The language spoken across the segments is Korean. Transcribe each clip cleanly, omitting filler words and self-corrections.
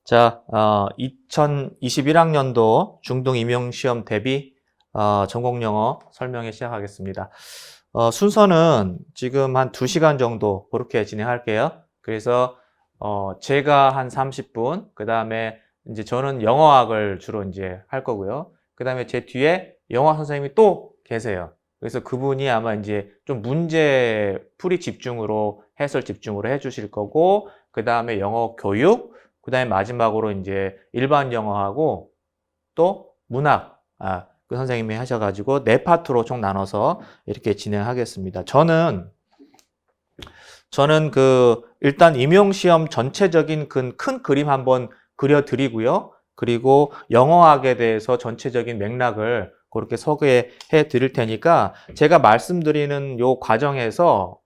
자, 2021학년도 중등 임용시험 대비 전공 영어 설명회 시작하겠습니다. 순서는 지금 한 2시간 정도 그렇게 진행할게요. 그래서 제가 한 30분, 그 다음에 이제 저는 영어학을 주로 이제 할 거고요. 그 다음에 제 뒤에 영어 선생님이 또 계세요. 그래서 그분이 아마 이제 좀 문제 풀이 집중으로, 해설 집중으로 해주실 거고, 그 다음에 영어 교육, 그 다음에 마지막으로 이제 일반 영어하고 또 문학, 그 선생님이 하셔가지고 4파트로 총 나눠서 이렇게 진행하겠습니다. 저는 일단 임용시험 전체적인 큰 그림 한번 그려드리고요. 그리고 영어학에 대해서 전체적인 맥락을 그렇게 소개해 드릴 테니까 제가 말씀드리는 요 과정에서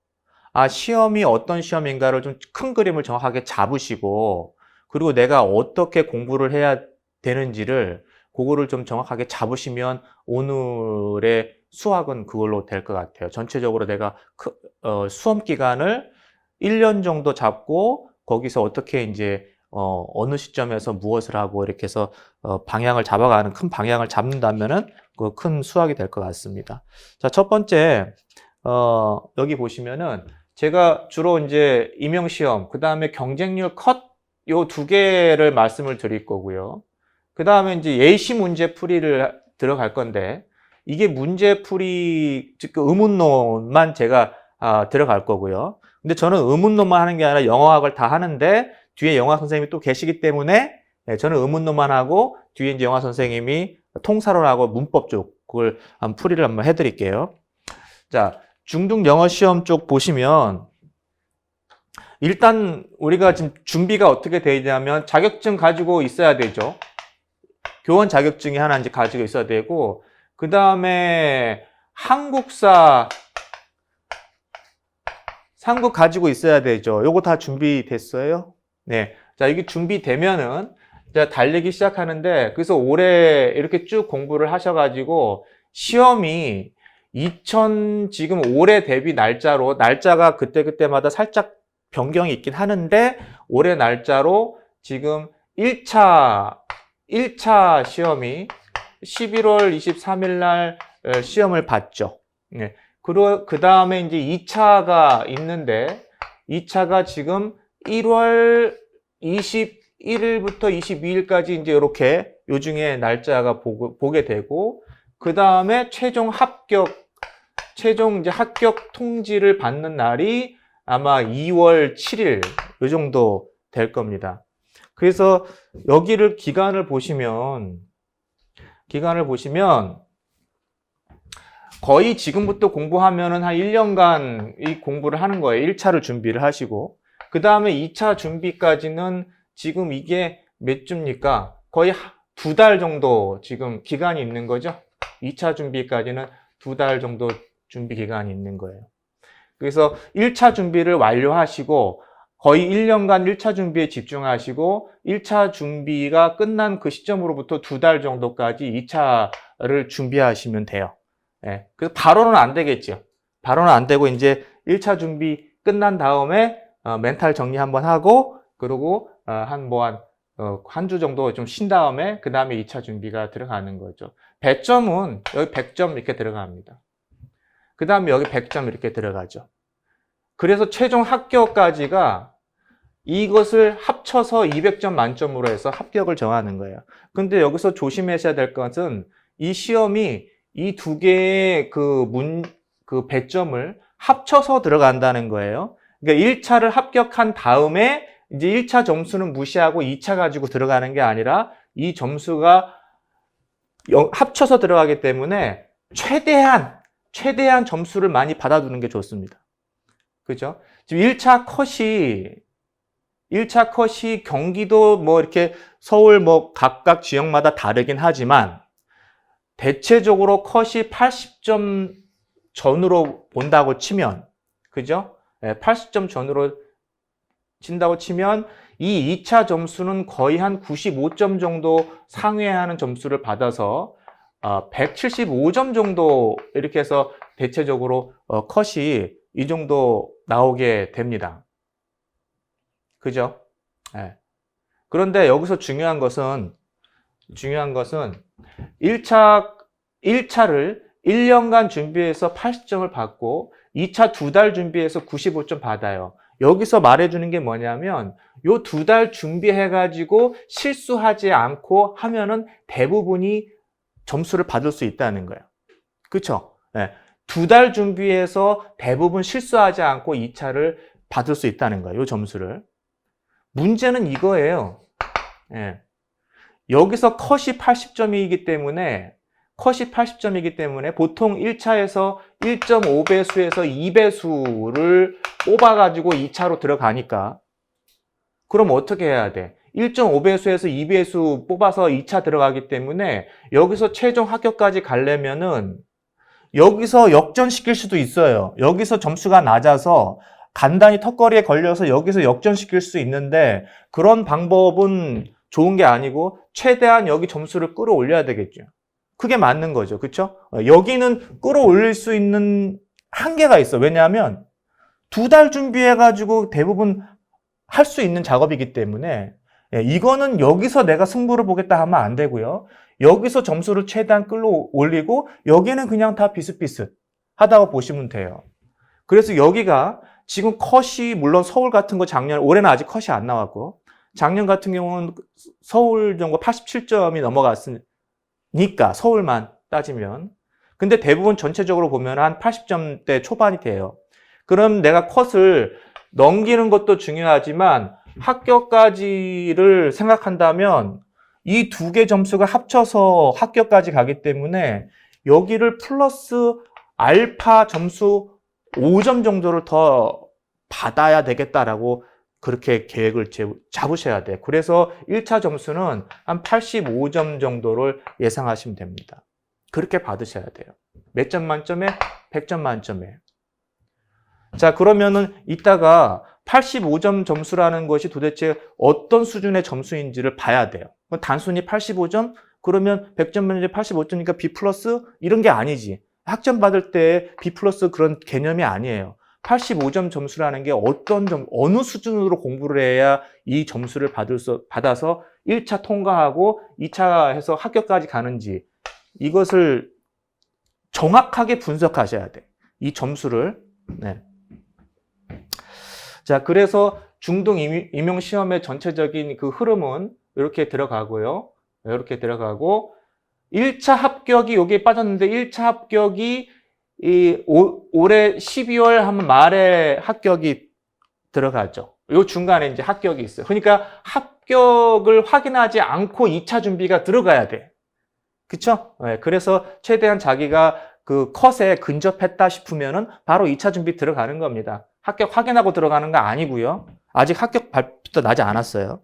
시험이 어떤 시험인가를 좀 큰 그림을 정확하게 잡으시고, 그리고 내가 어떻게 공부를 해야 되는지를 그거를 좀 정확하게 잡으시면 오늘의 수학은 그걸로 될 것 같아요. 전체적으로 내가 수험 기간을 1년 정도 잡고 거기서 어떻게 이제 어느 시점에서 무엇을 하고 이렇게 해서 방향을 잡아가는 큰 방향을 잡는다면은 그 큰 수학이 될 것 같습니다. 자, 첫 번째 여기 보시면은 제가 주로 이제 임용시험, 그 다음에 경쟁률 컷 요 2개를 말씀을 드릴 거고요. 그 다음에 이제 예시 문제 풀이를 들어갈 건데, 이게 문제 풀이, 즉 의문론만 제가 들어갈 거고요. 근데 저는 의문론만 하는 게 아니라 영어학을 다 하는데 뒤에 영어 선생님이 또 계시기 때문에 저는 의문론만 하고 뒤에 이제 영어 선생님이 통사론하고 문법 쪽 그걸 풀이를 한번 해드릴게요. 자, 중등 영어 시험 쪽 보시면 일단 우리가 지금 준비가 어떻게 되어 있냐면 자격증 가지고 있어야 되죠. 교원 자격증이 하나 이제 가지고 있어야 되고, 그 다음에 한국사 상국 가지고 있어야 되죠. 요거 다 준비됐어요? 네. 자, 이게 준비되면은 자, 달리기 시작하는데, 그래서 올해 이렇게 쭉 공부를 하셔가지고 시험이 지금 올해 대비 날짜가 그때마다 살짝 변경이 있긴 하는데, 올해 날짜로 지금 1차 시험이 11월 23일 날 시험을 봤죠. 네. 그 다음에 이제 2차가 있는데, 2차가 지금 1월 21일부터 22일까지 이제 이렇게 요 중에 날짜가 보게 되고, 그 다음에 최종 이제 합격 통지를 받는 날이 아마 2월 7일 요 정도 될 겁니다. 그래서 여기를 기간을 보시면 거의 지금부터 공부하면은 한 1년간 이 공부를 하는 거예요. 1차를 준비를 하시고. 그 다음에 2차 준비까지는 지금 이게 몇 주입니까? 거의 2달 정도 지금 기간이 있는 거죠. 2차 준비까지는 2달 정도 준비 기간이 있는 거예요. 그래서 1차 준비를 완료하시고 거의 1년간 1차 준비에 집중하시고 1차 준비가 끝난 그 시점으로부터 2달 정도까지 2차를 준비하시면 돼요. 예. 그래서 바로는 안 되겠죠. 바로는 안 되고 이제 1차 준비 끝난 다음에 멘탈 정리 한번 하고, 그리고 한 주 정도 좀 쉰 다음에 그 다음에 2차 준비가 들어가는 거죠. 배점은 여기 100점 이렇게 들어갑니다. 그 다음에 여기 100점 이렇게 들어가죠. 그래서 최종 합격까지가 이것을 합쳐서 200점 만점으로 해서 합격을 정하는 거예요. 근데 여기서 조심하셔야 될 것은 이 시험이 이 2개의 그 배점을 합쳐서 들어간다는 거예요. 그러니까 1차를 합격한 다음에 이제 1차 점수는 무시하고 2차 가지고 들어가는 게 아니라 이 점수가 합쳐서 들어가기 때문에 최대한 점수를 많이 받아두는 게 좋습니다. 그죠? 지금 1차 컷이 경기도 뭐 이렇게 서울 뭐 각각 지역마다 다르긴 하지만 대체적으로 컷이 80점 전으로 본다고 치면, 그죠? 80점 전으로 친다고 치면 이 2차 점수는 거의 한 95점 정도 상회하는 점수를 받아서 175점 정도 이렇게 해서 대체적으로 컷이 이 정도 나오게 됩니다. 그죠? 네. 그런데 여기서 중요한 것은 1차를 1년간 준비해서 80점을 받고 2차 2달 준비해서 95점 받아요. 여기서 말해주는 게 뭐냐면 요 2달 준비해가지고 실수하지 않고 하면은 대부분이 점수를 받을 수 있다는 거예요. 그쵸? 네. 2달 준비해서 대부분 실수하지 않고 2차를 받을 수 있다는 거예요. 요 점수를. 문제는 이거예요. 네. 여기서 컷이 80점이기 때문에 보통 1차에서 1.5배수에서 2배수를 뽑아가지고 2차로 들어가니까 그럼 어떻게 해야 돼? 1.5배수에서 2배수 뽑아서 2차 들어가기 때문에 여기서 최종 합격까지 가려면은 여기서 역전시킬 수도 있어요. 여기서 점수가 낮아서 간단히 턱걸이에 걸려서 여기서 역전시킬 수 있는데 그런 방법은 좋은 게 아니고 최대한 여기 점수를 끌어올려야 되겠죠. 그게 맞는 거죠. 그렇죠? 여기는 끌어올릴 수 있는 한계가 있어. 왜냐하면 2달 준비해가지고 대부분 할 수 있는 작업이기 때문에 이거는 여기서 내가 승부를 보겠다 하면 안 되고요. 여기서 점수를 최대한 끌어올리고 여기는 그냥 다 비슷비슷 하다고 보시면 돼요. 그래서 여기가 지금 컷이 물론 서울 같은 거 올해는 아직 컷이 안 나왔고 작년 같은 경우는 서울 정도 87점이 넘어갔으니까 서울만 따지면 근데 대부분 전체적으로 보면 한 80점대 초반이 돼요. 그럼 내가 컷을 넘기는 것도 중요하지만 합격까지를 생각한다면 이 두 개 점수가 합쳐서 합격까지 가기 때문에 여기를 플러스 알파 점수 5점 정도를 더 받아야 되겠다라고 그렇게 계획을 잡으셔야 돼요. 그래서 1차 점수는 한 85점 정도를 예상하시면 됩니다. 그렇게 받으셔야 돼요. 몇 점 만점에? 100점 만점에. 자, 그러면은 이따가 85점 점수라는 것이 도대체 어떤 수준의 점수인지를 봐야 돼요. 단순히 85점? 그러면 100점 만점에 85점이니까 B 플러스? 이런 게 아니지. 학점 받을 때 B 플러스 그런 개념이 아니에요. 85점 점수라는 게 어느 수준으로 공부를 해야 이 점수를 받아서 1차 통과하고 2차 해서 합격까지 가는지 이것을 정확하게 분석하셔야 돼. 이 점수를. 네. 자, 그래서 중등 임용 시험의 전체적인 그 흐름은 이렇게 들어가고요. 이렇게 들어가고 1차 합격이 여기에 빠졌는데 1차 합격이 올해 12월 한 말에 합격이 들어가죠. 요 중간에 이제 합격이 있어요. 그러니까 합격을 확인하지 않고 2차 준비가 들어가야 돼. 그쵸? 네, 그래서 최대한 자기가 그 컷에 근접했다 싶으면은 바로 2차 준비 들어가는 겁니다. 합격 확인하고 들어가는 거 아니고요. 아직 합격 발표도 나지 않았어요.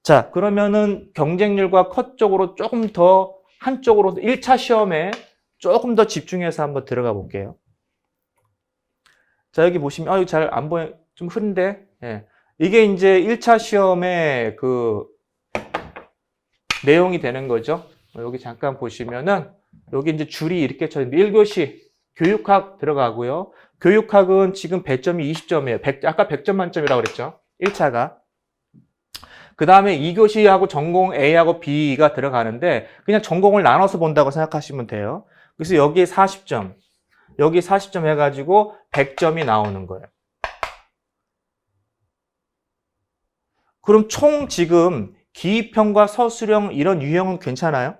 자, 그러면은 경쟁률과 컷 쪽으로 조금 더 한쪽으로 1차 시험에 조금 더 집중해서 한번 들어가 볼게요. 자, 여기 보시면 이거 잘 안 보여. 좀 흐른데. 예. 이게 이제 1차 시험의 그 내용이 되는 거죠. 여기 잠깐 보시면은 여기 이제 줄이 이렇게 쳐 있는데 1교시 교육학 들어가고요. 교육학은 지금 배점이 20점이에요. 아까 100점 만점이라고 그랬죠. 1차가. 그 다음에 2교시하고 전공 A하고 B가 들어가는데 그냥 전공을 나눠서 본다고 생각하시면 돼요. 그래서 여기에 40점, 여기 40점 해가지고 100점이 나오는 거예요. 그럼 총 지금 기입형과 서술형 이런 유형은 괜찮아요?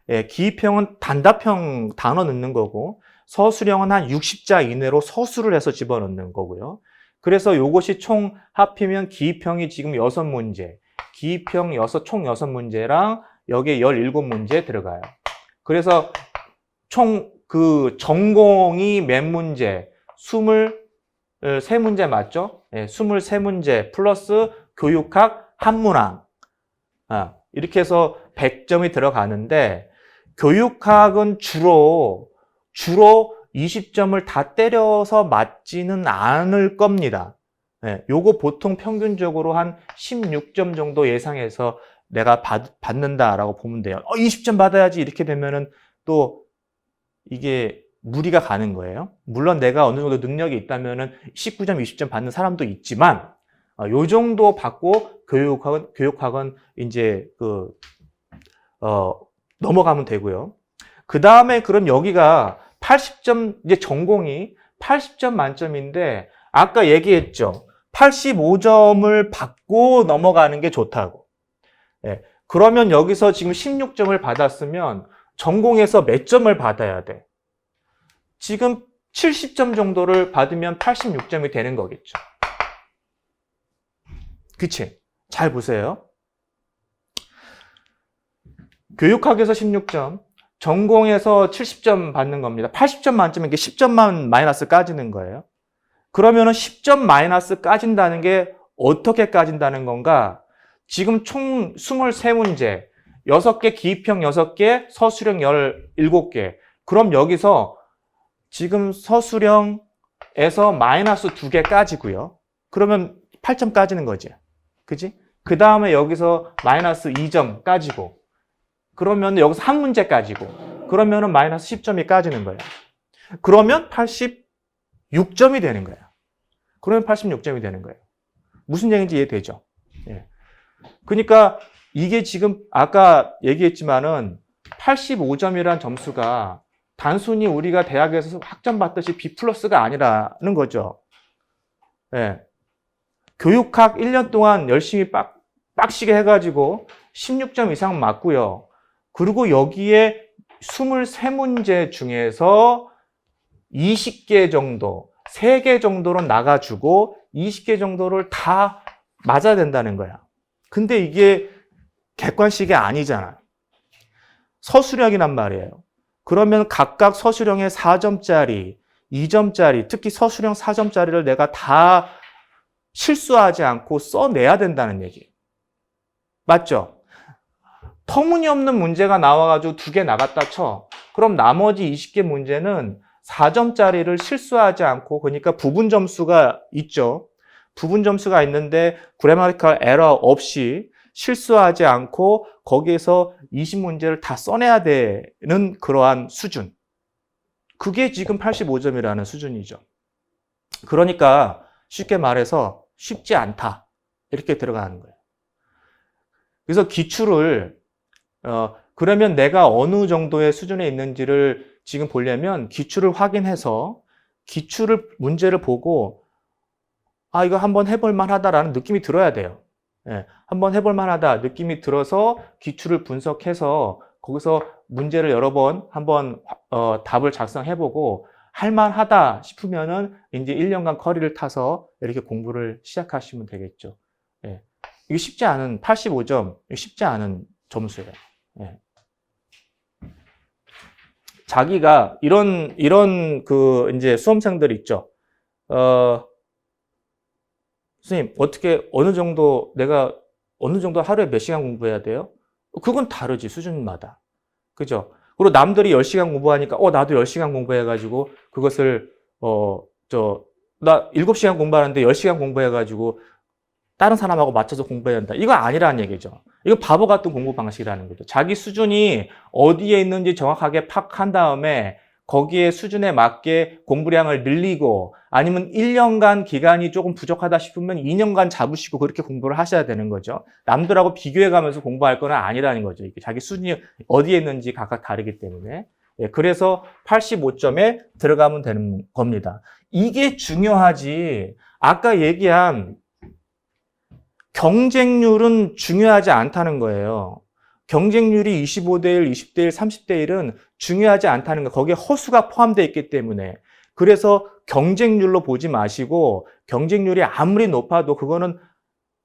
예, 기입형은 단답형 단어 넣는 거고 서술형은 한 60자 이내로 서술을 해서 집어넣는 거고요. 그래서 요것이 총 합이면 기입형이 지금 6문제, 기입형 총 6문제랑 여기에 17문제 들어가요. 그래서 총 그 전공이 몇 문제? 23문제 맞죠? 네, 23문제 플러스 교육학 한문항. 이렇게 해서 100점이 들어가는데 교육학은 주로 20점을 다 때려서 맞지는 않을 겁니다. 네, 요거 보통 평균적으로 한 16점 정도 예상해서 내가 받는다라고 보면 돼요. 20점 받아야지 이렇게 되면은 또 이게 무리가 가는 거예요. 물론 내가 어느 정도 능력이 있다면은 19점, 20점 받는 사람도 있지만 요 정도 받고 교육학은 이제 넘어가면 되고요. 그 다음에 그럼 여기가 80점, 이제 전공이 80점 만점인데, 아까 얘기했죠. 85점을 받고 넘어가는 게 좋다고. 예. 그러면 여기서 지금 16점을 받았으면 전공에서 몇 점을 받아야 돼? 지금 70점 정도를 받으면 86점이 되는 거겠죠. 그치? 잘 보세요. 교육학에서 16점, 전공에서 70점 받는 겁니다. 80점 만점에 이게 10점만 마이너스 까지는 거예요. 그러면은 10점 마이너스 까진다는 게 어떻게 까진다는 건가? 지금 총 23문제, 6개 기입형 6개, 서술형 17개. 그럼 여기서 지금 서술형에서 마이너스 2개 까지고요. 그러면 8점 까지는 거지. 그지? 그 다음에 여기서 마이너스 2점 까지고. 그러면 여기서 한 문제 까지고. 그러면은 마이너스 10점이 까지는 거예요. 그러면 86점이 되는 거예요. 그러면 86점이 되는 거예요. 무슨 얘기인지 이해되죠? 예. 그러니까 이게 지금 아까 얘기했지만은 85점이라는 점수가 단순히 우리가 대학에서 학점 받듯이 B 플러스가 아니라는 거죠. 예. 교육학 1년 동안 열심히 빡시게 해가지고 16점 이상 맞고요. 그리고 여기에 23문제 중에서 20개 정도, 3개 정도로 나가주고 20개 정도를 다 맞아야 된다는 거야. 근데 이게 객관식이 아니잖아. 서술형이란 말이에요. 그러면 각각 서술형에 4점짜리, 2점짜리, 특히 서술형 4점짜리를 내가 다 실수하지 않고 써내야 된다는 얘기. 맞죠? 터무니없는 문제가 나와가지고 2개 나갔다 쳐. 그럼 나머지 20개 문제는 4점짜리를 실수하지 않고, 그러니까 부분 점수가 있죠. 부분 점수가 있는데 grammatical error 없이 실수하지 않고 거기에서 20문제를 다 써내야 되는 그러한 수준. 그게 지금 85점이라는 수준이죠. 그러니까 쉽게 말해서 쉽지 않다. 이렇게 들어가는 거예요. 그래서 기출을 그러면 내가 어느 정도의 수준에 있는지를 지금 보려면 기출을 확인해서 문제를 보고 이거 한번 해볼 만하다라는 느낌이 들어야 돼요. 예, 한번 해볼 만하다 느낌이 들어서 기출을 분석해서 거기서 문제를 여러 번 한번 답을 작성해보고 할만하다 싶으면은 이제 1년간 커리를 타서 이렇게 공부를 시작하시면 되겠죠. 예, 이게 쉽지 않은 85점, 쉽지 않은 점수예요. 예. 자기가 이런 이제 수험생들 있죠. 선생님, 내가 어느 정도 하루에 몇 시간 공부해야 돼요? 그건 다르지, 수준마다. 그죠? 그리고 남들이 10시간 공부하니까, 나도 10시간 공부해가지고, 그것을, 나 7시간 공부하는데 10시간 공부해가지고, 다른 사람하고 맞춰서 공부해야 한다. 이거 아니라는 얘기죠. 이거 바보 같은 공부 방식이라는 거죠. 자기 수준이 어디에 있는지 정확하게 파악한 다음에 거기에 수준에 맞게 공부량을 늘리고 아니면 1년간 기간이 조금 부족하다 싶으면 2년간 잡으시고 그렇게 공부를 하셔야 되는 거죠. 남들하고 비교해가면서 공부할 건 아니라는 거죠. 이게 자기 수준이 어디에 있는지 각각 다르기 때문에. 예, 그래서 85점에 들어가면 되는 겁니다. 이게 중요하지. 아까 얘기한 경쟁률은 중요하지 않다는 거예요. 경쟁률이 25대 1, 20대 1, 30대 1은 중요하지 않다는 거. 거기에 허수가 포함되어 있기 때문에. 그래서 경쟁률로 보지 마시고 경쟁률이 아무리 높아도 그거는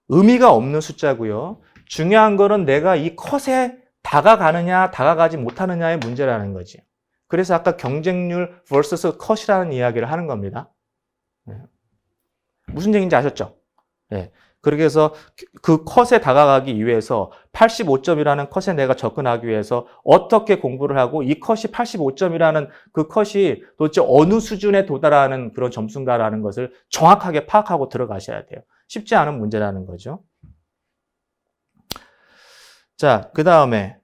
의미가 없는 숫자고요. 중요한 거는 내가 이 컷에 다가가느냐 다가가지 못하느냐의 문제라는 거지. 그래서 아까 경쟁률 vs 컷이라는 이야기를 하는 겁니다. 무슨 얘기인지 아셨죠? 네. 그래서 그 컷에 다가가기 위해서 85점이라는 컷에 내가 접근하기 위해서 어떻게 공부를 하고 이 컷이 85점이라는 그 컷이 도대체 어느 수준에 도달하는 그런 점수인가라는 것을 정확하게 파악하고 들어가셔야 돼요. 쉽지 않은 문제라는 거죠. 자, 그 다음에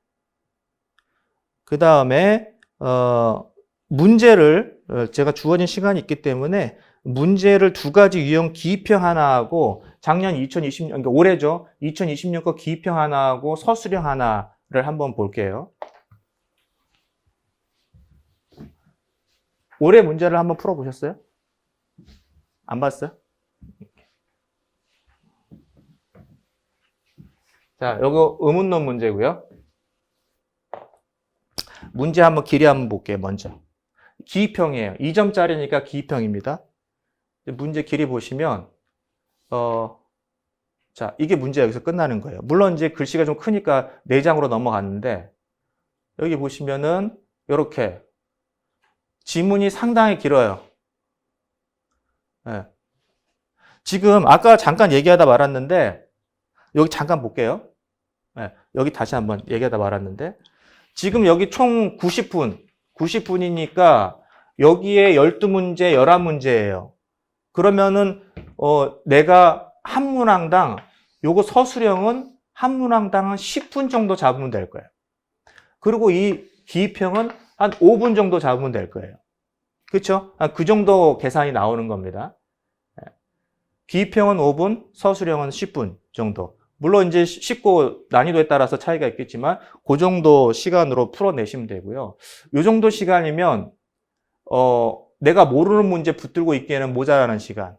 문제를 제가 주어진 시간이 있기 때문에 문제를 두 가지 유형 기입형 하나하고 작년 2020년, 그러니까 올해죠. 2020년 거 기입형 하나하고 서술형 하나를 한번 볼게요. 올해 문제를 한번 풀어보셨어요? 안 봤어요? 자, 요거 의문론 문제고요. 문제 한번 길이 한번 볼게요, 먼저. 기입형이에요. 2점짜리니까 기입형입니다. 문제 길이 보시면, 자, 이게 문제 여기서 끝나는 거예요. 물론 이제 글씨가 좀 크니까 4장으로 넘어갔는데, 여기 보시면은, 요렇게. 지문이 상당히 길어요. 네. 지금, 아까 잠깐 얘기하다 말았는데, 여기 잠깐 볼게요. 네. 여기 다시 한번 얘기하다 말았는데, 지금 여기 총 90분, 90분이니까, 여기에 12문제, 11문제예요. 그러면은 내가 한 문항당 요거 서술형은 한 문항당 한 10분 정도 잡으면 될 거예요. 그리고 이 기입형은 한 5분 정도 잡으면 될 거예요. 그렇죠? 그 정도 계산이 나오는 겁니다. 기입형은 5분, 서술형은 10분 정도. 물론 이제 쉽고 난이도에 따라서 차이가 있겠지만 그 정도 시간으로 풀어내시면 되고요. 요 정도 시간이면 내가 모르는 문제 붙들고 있기에는 모자라는 시간.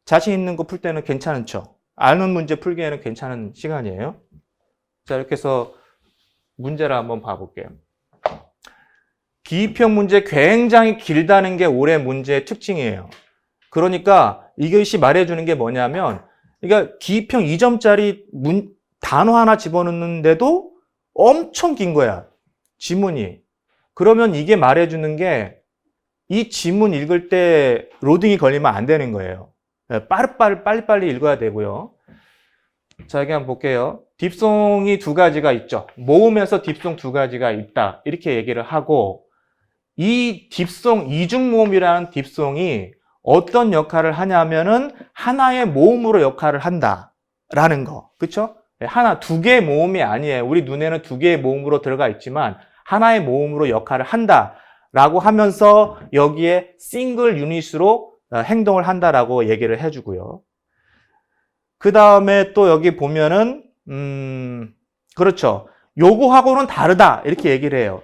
자신 있는 거 풀 때는 괜찮죠. 아는 문제 풀기에는 괜찮은 시간이에요. 자, 이렇게 해서 문제를 한번 봐볼게요. 기입형 문제 굉장히 길다는 게 올해 문제의 특징이에요. 그러니까 이것이 말해주는 게 뭐냐면, 그러니까 기입형 2점짜리 단어 하나 집어넣는데도 엄청 긴 거야. 지문이. 그러면 이게 말해주는 게 이 지문 읽을 때 로딩이 걸리면 안 되는 거예요. 빨리빨리 읽어야 되고요. 자, 여기 한번 볼게요. 딥송이 두 가지가 있죠. 모음에서 딥송 두 가지가 있다. 이렇게 얘기를 하고, 이 딥송, 이중모음이라는 딥송이 어떤 역할을 하냐면은 하나의 모음으로 역할을 한다라는 거. 그쵸? 두 개의 모음이 아니에요. 우리 눈에는 두 개의 모음으로 들어가 있지만 하나의 모음으로 역할을 한다. 라고 하면서 여기에 싱글 유닛으로 행동을 한다라고 얘기를 해주고요. 그 다음에 또 여기 보면은, 그렇죠. 요거하고는 다르다. 이렇게 얘기를 해요.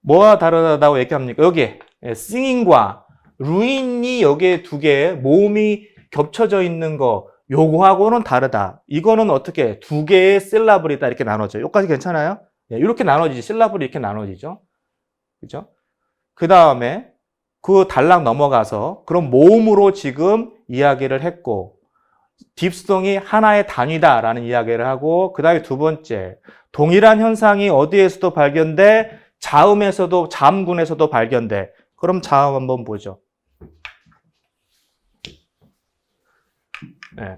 뭐가 다르다고 얘기합니까? 여기, singing과 ruin이 여기에 두 개의 모음이 겹쳐져 있는 거, 요거하고는 다르다. 이거는 어떻게? 두 개의 실라블이다. 이렇게 나눠져. 여기까지 괜찮아요? 이렇게 나눠지지. 실라블이 이렇게 나눠지죠. 그죠? 그 다음에 그 단락 넘어가서 그럼 모음으로 지금 이야기를 했고 딥송이 하나의 단위다라는 이야기를 하고 그 다음에 두 번째 동일한 현상이 어디에서도 발견돼? 자음에서도 자음군에서도 발견돼. 그럼 자음 한번 보죠. 네.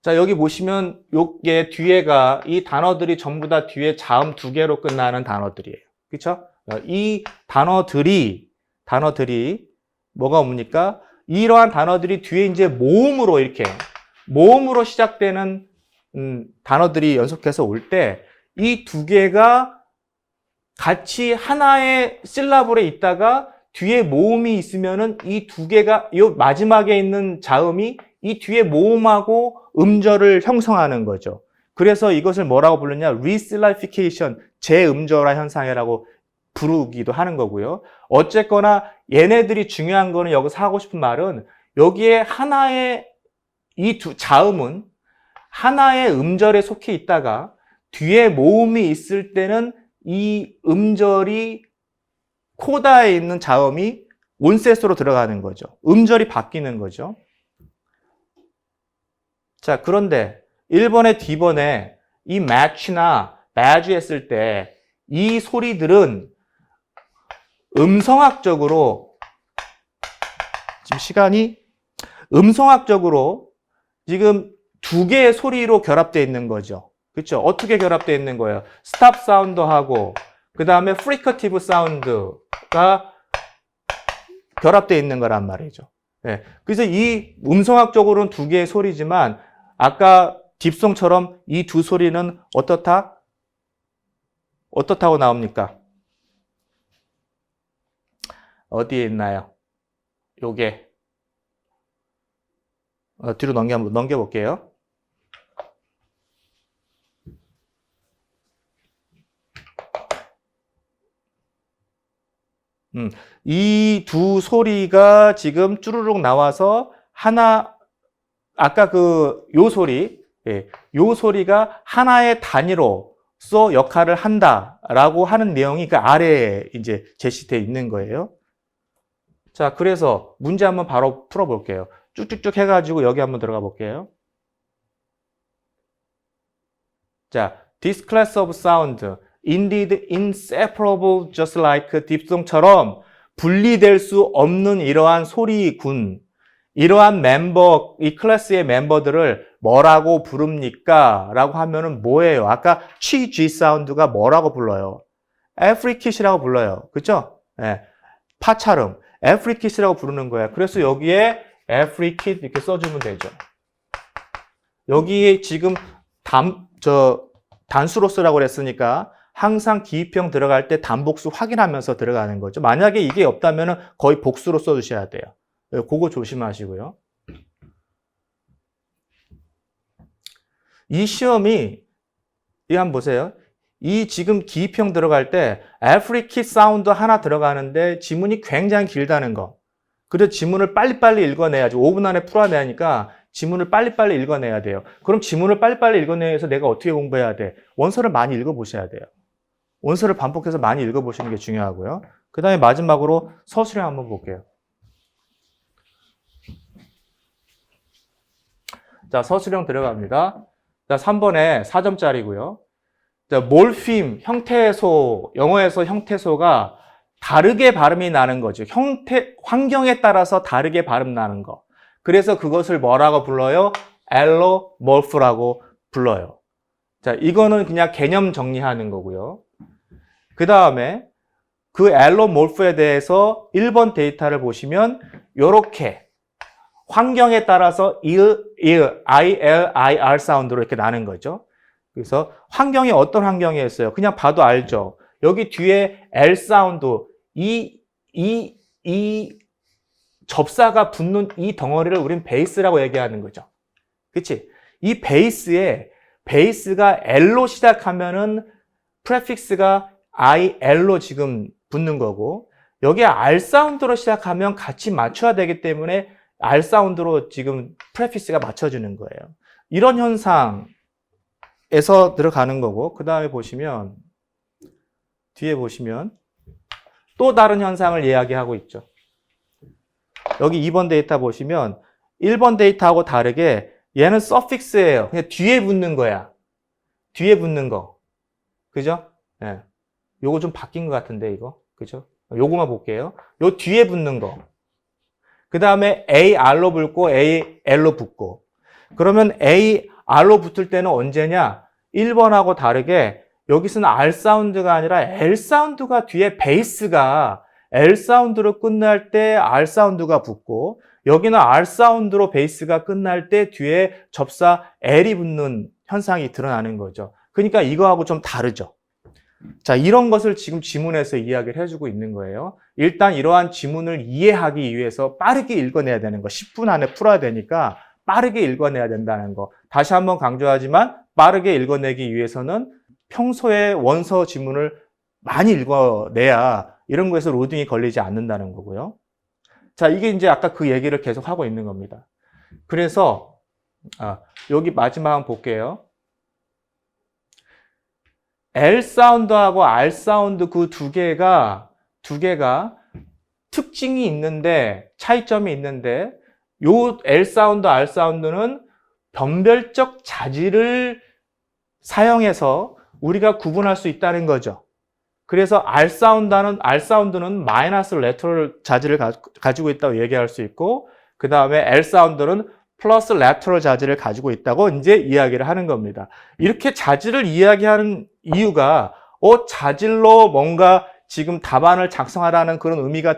자, 여기 보시면 요게 뒤에가 이 단어들이 전부 다 뒤에 자음 두 개로 끝나는 단어들이에요. 그렇죠? 이 단어들이 뭐가 옵니까? 이러한 단어들이 뒤에 이제 모음으로 이렇게 모음으로 시작되는 단어들이 연속해서 올 때 이 두 개가 같이 하나의 실라블에 있다가 뒤에 모음이 있으면은 이 두 개가 이 마지막에 있는 자음이 이 뒤에 모음하고 음절을 형성하는 거죠. 그래서 이것을 뭐라고 부르냐? 리실라피케이션, 재음절화 현상이라고 부르기도 하는 거고요. 어쨌거나 얘네들이 중요한 거는 여기서 하고 싶은 말은 여기에 하나의 이 두 자음은 하나의 음절에 속해 있다가 뒤에 모음이 있을 때는 이 음절이 코다에 있는 자음이 온셋으로 들어가는 거죠. 음절이 바뀌는 거죠. 자, 그런데 1번에 D번에 이 match나 badge 했을 때 이 소리들은 음성학적으로 지금 시간이 음성학적으로 지금 두 개의 소리로 결합되어 있는 거죠. 그렇죠? 어떻게 결합되어 있는 거예요? 스탑 사운드하고 그 다음에 프리커티브 사운드가 결합되어 있는 거란 말이죠. 네. 그래서 이 음성학적으로는 두 개의 소리지만 아까 딥송처럼 이 두 소리는 어떻다고 나옵니까? 어디에 있나요? 요게 뒤로 한번 넘겨볼게요. 이 두 소리가 지금 쭈루룩 나와서 하나, 아까 요 소리, 요 소리가 하나의 단위로서 역할을 한다라고 하는 내용이 그 아래에 이제 제시되어 있는 거예요. 자, 그래서 문제 한번 바로 풀어볼게요. 쭉쭉쭉 해가지고 여기 한번 들어가 볼게요. 자, this class of sound, indeed inseparable just like diphthong처럼 분리될 수 없는 이러한 소리군, 이러한 멤버, 이 클래스의 멤버들을 뭐라고 부릅니까? 라고 하면은 뭐예요? 아까 취, G 사운드가 뭐라고 불러요? 애프리킷이라고 불러요. 그죠? 네. 파차름, 애프리킷이라고 부르는 거예요. 그래서 여기에 애프리킷 이렇게 써주면 되죠. 여기에 지금 단수로 쓰라고 그랬으니까 항상 기입형 들어갈 때 단복수 확인하면서 들어가는 거죠. 만약에 이게 없다면 거의 복수로 써주셔야 돼요. 그거 조심하시고요. 이 시험이, 이거 한번 보세요. 이 지금 기입형 들어갈 때 애프리킷 사운드 하나 들어가는데 지문이 굉장히 길다는 거. 그래서 지문을 빨리빨리 읽어내야지. 5분 안에 풀어내야 하니까 지문을 빨리빨리 읽어내야 돼요. 그럼 지문을 빨리빨리 읽어내야 해서 내가 어떻게 공부해야 돼? 원서를 많이 읽어보셔야 돼요. 원서를 반복해서 많이 읽어보시는 게 중요하고요. 그 다음에 마지막으로 서술형 한번 볼게요. 자, 서술형 들어갑니다. 자, 3번에 4점짜리고요. 자, 몰핌, 형태소, 영어에서 형태소가 다르게 발음이 나는 거죠. 환경에 따라서 다르게 발음 나는 거. 그래서 그것을 뭐라고 불러요? 엘로몰프라고 불러요. 자, 이거는 그냥 개념 정리하는 거고요. 그 다음에 그 엘로몰프에 대해서 1번 데이터를 보시면 이렇게 환경에 따라서 ILIR 사운드로 이렇게 나는 거죠. 그래서 환경이 어떤 환경이었어요? 그냥 봐도 알죠. 여기 뒤에 L 사운드, 이 접사가 붙는 이 덩어리를 우린 베이스라고 얘기하는 거죠. 그치? 이 베이스가 L로 시작하면은 프레픽스가 IL로 지금 붙는 거고, 여기에 R 사운드로 시작하면 같이 맞춰야 되기 때문에 R 사운드로 지금 프레픽스가 맞춰지는 거예요. 이런 현상에서 들어가는 거고, 그 다음에 보시면, 뒤에 보시면 또 다른 현상을 이야기하고 있죠. 여기 2번 데이터 보시면 1번 데이터하고 다르게 얘는 서픽스예요. 그냥 뒤에 붙는 거야. 뒤에 붙는 거. 그죠? 예. 요거 좀 바뀐 것 같은데, 이거. 그죠? 요거만 볼게요. 요 뒤에 붙는 거. 그 다음에 AR로 붙고 AL로 붙고. 그러면 AR로 붙을 때는 언제냐? 1번하고 다르게 여기서는 R 사운드가 아니라 L 사운드가 뒤에 베이스가 L 사운드로 끝날 때 R 사운드가 붙고, 여기는 R 사운드로 베이스가 끝날 때 뒤에 접사 L이 붙는 현상이 드러나는 거죠. 그러니까 이거하고 좀 다르죠. 자, 이런 것을 지금 지문에서 이야기를 해주고 있는 거예요. 일단 이러한 지문을 이해하기 위해서 빠르게 읽어내야 되는 거, 10분 안에 풀어야 되니까 빠르게 읽어내야 된다는 거. 다시 한번 강조하지만 빠르게 읽어내기 위해서는 평소에 원서 지문을 많이 읽어내야 이런 거에서 로딩이 걸리지 않는다는 거고요. 자, 이게 이제 아까 그 얘기를 계속 하고 있는 겁니다. 그래서 여기 마지막 한번 볼게요. L 사운드하고 R 사운드 그 두 개가 특징이 있는데, 차이점이 있는데, 요 L 사운드, R 사운드는 변별적 자질을 사용해서 우리가 구분할 수 있다는 거죠. 그래서 R 사운드는 마이너스 레터럴 자질을 가지고 있다고 얘기할 수 있고, 그 다음에 L 사운드는 플러스 레터럴 자질을 가지고 있다고 이제 이야기를 하는 겁니다. 이렇게 자질을 이야기하는 이유가 자질로 뭔가 지금 답안을 작성하라는 그런 의미가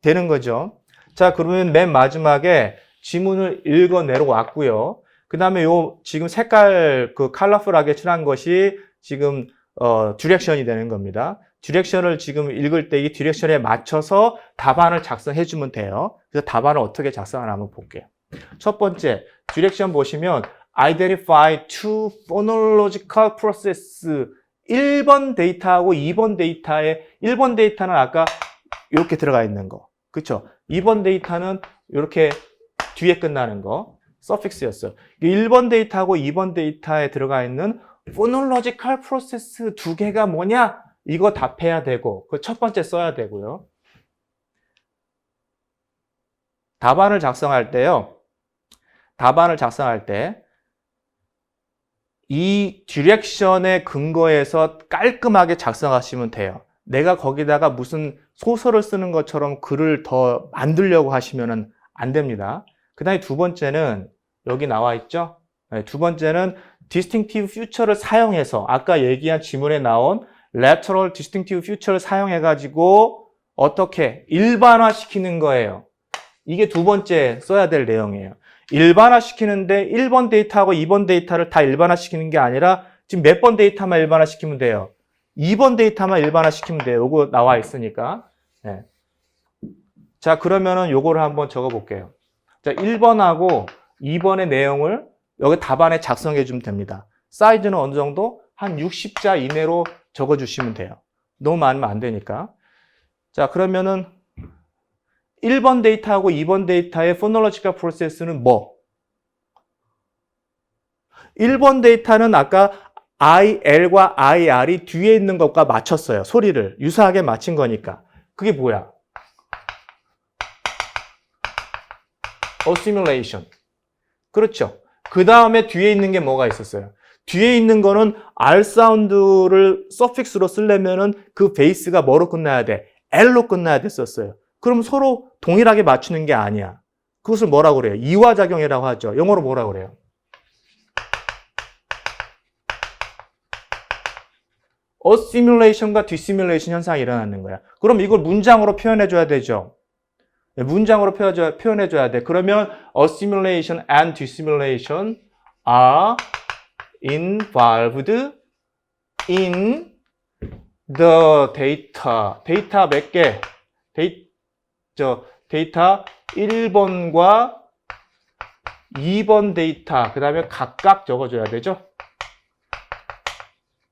되는 거죠. 자, 그러면 맨 마지막에 지문을 읽어내러 왔고요. 그 다음에 지금 색깔 컬러풀하게 칠한 것이 지금 디렉션이 되는 겁니다. 디렉션을 지금 읽을 때 이 디렉션에 맞춰서 답안을 작성해 주면 돼요. 그래서 답안을 어떻게 작성하나 한번 볼게요. 첫 번째, 디렉션 보시면 identify two phonological process 1번 데이터하고 2번 데이터에 1번 데이터는 아까 이렇게 들어가 있는 거. 그쵸? 2번 데이터는 이렇게 뒤에 끝나는 거. 서픽스였어요. 1번 데이터하고 2번 데이터에 들어가 있는 phonological process 두 개가 뭐냐? 이거 답해야 되고, 그 첫 번째 써야 되고요. 답안을 작성할 때요. 답안을 작성할 때 이 디렉션에 근거해서 깔끔하게 작성하시면 돼요. 내가 거기다가 무슨 소설을 쓰는 것처럼 글을 더 만들려고 하시면 안 됩니다. 그 다음에 두 번째는 여기 나와 있죠? 네, 두 번째는 distinctive feature를 사용해서 아까 얘기한 지문에 나온 lateral distinctive feature를 사용해가지고 어떻게 일반화시키는 거예요. 이게 두 번째 써야 될 내용이에요. 일반화시키는데 1번 데이터하고 2번 데이터를 다 일반화시키는 게 아니라 지금 몇 번 데이터만 일반화시키면 돼요. 2번 데이터만 일반화시키면 돼요. 요거 나와 있으니까. 네. 자, 그러면은 요거를 한번 적어 볼게요. 자, 1번하고 2번의 내용을 여기 답안에 작성해 주면 됩니다. 사이즈는 어느 정도? 한 60자 이내로 적어 주시면 돼요. 너무 많으면 안 되니까. 자, 그러면은 1번 데이터하고 2번 데이터의 phonological process는 뭐? 1번 데이터는 아까 IL과 IR이 뒤에 있는 것과 맞췄어요. 소리를 유사하게 맞춘 거니까. 그게 뭐야? assimilation. 그렇죠. 그 다음에 뒤에 있는 게 뭐가 있었어요? 뒤에 있는 거는 R 사운드를 서픽스로 쓰려면은 그 베이스가 뭐로 끝나야 돼? L로 끝나야 됐었어요. 그럼 서로 동일하게 맞추는 게 아니야. 그것을 뭐라고 그래요? 이화작용이라고 하죠. 영어로 뭐라고 그래요? assimilation과 dissimilation 현상이 일어나는 거야. 그럼 이걸 문장으로 표현해줘야 되죠. 문장으로 표현해줘야 돼. 그러면 assimilation and dissimilation are involved in the data. 데이터 몇 개? 데이터 1번과 2번 데이터, 그 다음에 각각 적어줘야 되죠.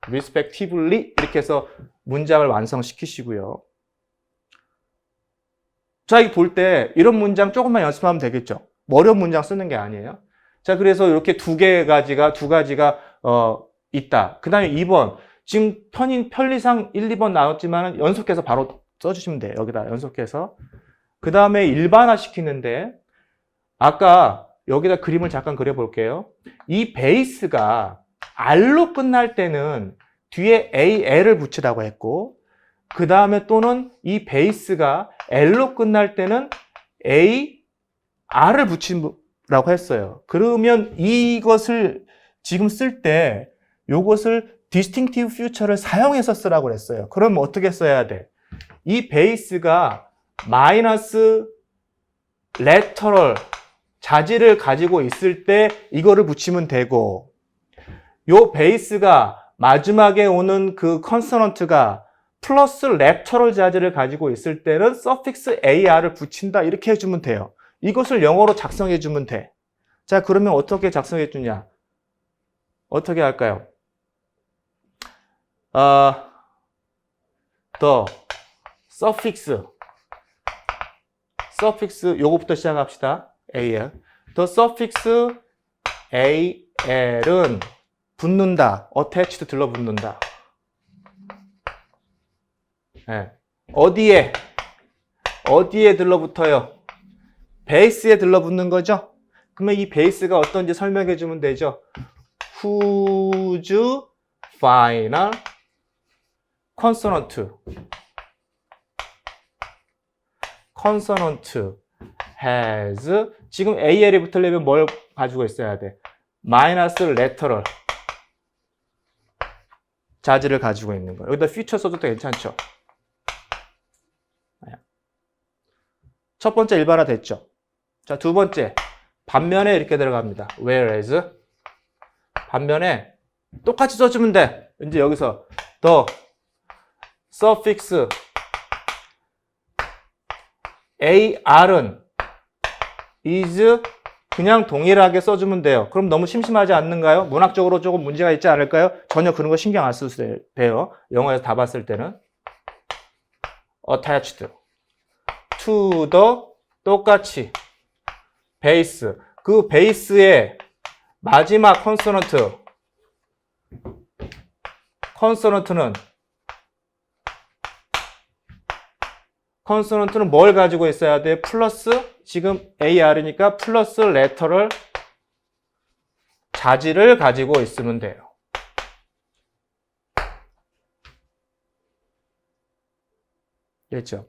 respectively 이렇게 해서 문장을 완성시키시고요. 자, 이거 볼 때 이런 문장 조금만 연습하면 되겠죠. 어려운 문장 쓰는 게 아니에요. 자, 그래서 이렇게 두 가지가 있다. 그 다음에 2번. 지금 편리상 1, 2번 나왔지만 연속해서 바로 써주시면 돼요. 여기다 연속해서. 그 다음에 일반화 시키는데 아까 여기다 그림을 잠깐 그려볼게요. 이 베이스가 R로 끝날 때는 뒤에 AL을 붙이라고 했고 그 다음에 또는 이 베이스가 L로 끝날 때는 AR을 붙이라고 했어요. 그러면 이것을 지금 쓸 때 이것을 distinctive feature를 사용해서 쓰라고 그랬어요. 그럼 어떻게 써야 돼? 이 베이스가 마이너스 lateral 자질을 가지고 있을 때 이거를 붙이면 되고 요 베이스가 마지막에 오는 그 컨소넌트가 플러스 lateral 자질을 가지고 있을 때는 suffix AR을 붙인다 이렇게 해주면 돼요. 이것을 영어로 작성해 주면 돼. 자, 그러면 어떻게 작성해 주냐? 어떻게 할까요? the suffix 요거부터 시작합시다. AL. the suffix AL은 붙는다. attached 들러붙는다. 네. 어디에 들러붙어요? 베이스에 들러붙는 거죠? 그러면 이 베이스가 어떤지 설명해 주면 되죠. whose final consonant has 지금 AL이 붙으려면 뭘 가지고 있어야 돼? 마이너스 lateral 자질을 가지고 있는 거예요. 여기다 future 써도 괜찮죠? 첫 번째 일반화 됐죠? 자, 두 번째 반면에 이렇게 들어갑니다. whereas 반면에 똑같이 써주면 돼. 이제 여기서 the suffix AR은 is 그냥 동일하게 써주면 돼요. 그럼 너무 심심하지 않는가요? 문학적으로 조금 문제가 있지 않을까요? 전혀 그런 거 신경 안 써도 돼요. 영어에서 다 봤을 때는. attached to the 똑같이 base. 그 베이스의 마지막 컨소넌트는 뭘 가지고 있어야 돼? 플러스, 지금 AR이니까 플러스 레터럴 자지를 가지고 있으면 돼요. 됐죠?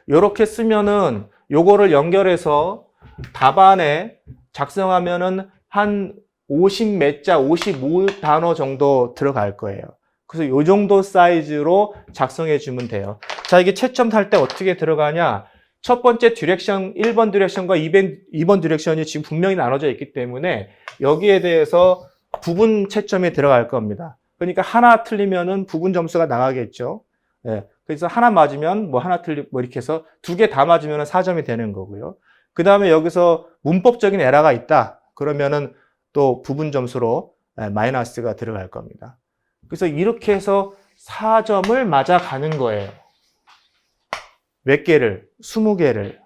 요렇게 쓰면은 요거를 연결해서 답안에 작성하면은 한 50 몇 자, 55단어 정도 들어갈 거예요. 그래서 요 정도 사이즈로 작성해 주면 돼요. 자, 이게 채점 할 때 어떻게 들어가냐? 첫 번째 디렉션, 1번 디렉션과 2번 디렉션이 지금 분명히 나눠져 있기 때문에 여기에 대해서 부분 채점이 들어갈 겁니다. 그러니까 하나 틀리면은 부분 점수가 나가겠죠. 예. 그래서 하나 맞으면 뭐 하나 뭐 이렇게 해서 2개 다 맞으면 4점이 되는 거고요. 그 다음에 여기서 문법적인 에러가 있다. 그러면은 또 부분 점수로 마이너스가 들어갈 겁니다. 그래서 이렇게 해서 4점을 맞아가는 거예요. 몇 개를? 20개를.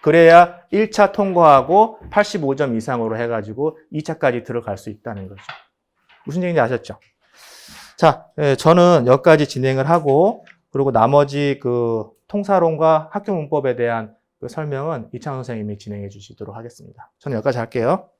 그래야 1차 통과하고 85점 이상으로 해가지고 2차까지 들어갈 수 있다는 거죠. 무슨 얘기인지 아셨죠? 자, 저는 여기까지 진행을 하고, 그리고 나머지 그 통사론과 학교 문법에 대한 그 설명은 이창호 선생님이 진행해 주시도록 하겠습니다. 저는 여기까지 할게요.